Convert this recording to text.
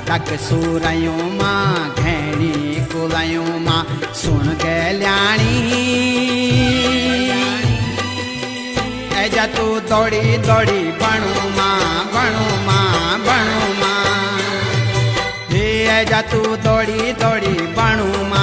तक सूरयों मां घणी कुलयों मां सुन गल्याणी एजा तू दौड़ी दौड़ी बणू मां बणू मां बणू मां हे एजा तू दौड़ी दौड़ी बणू मां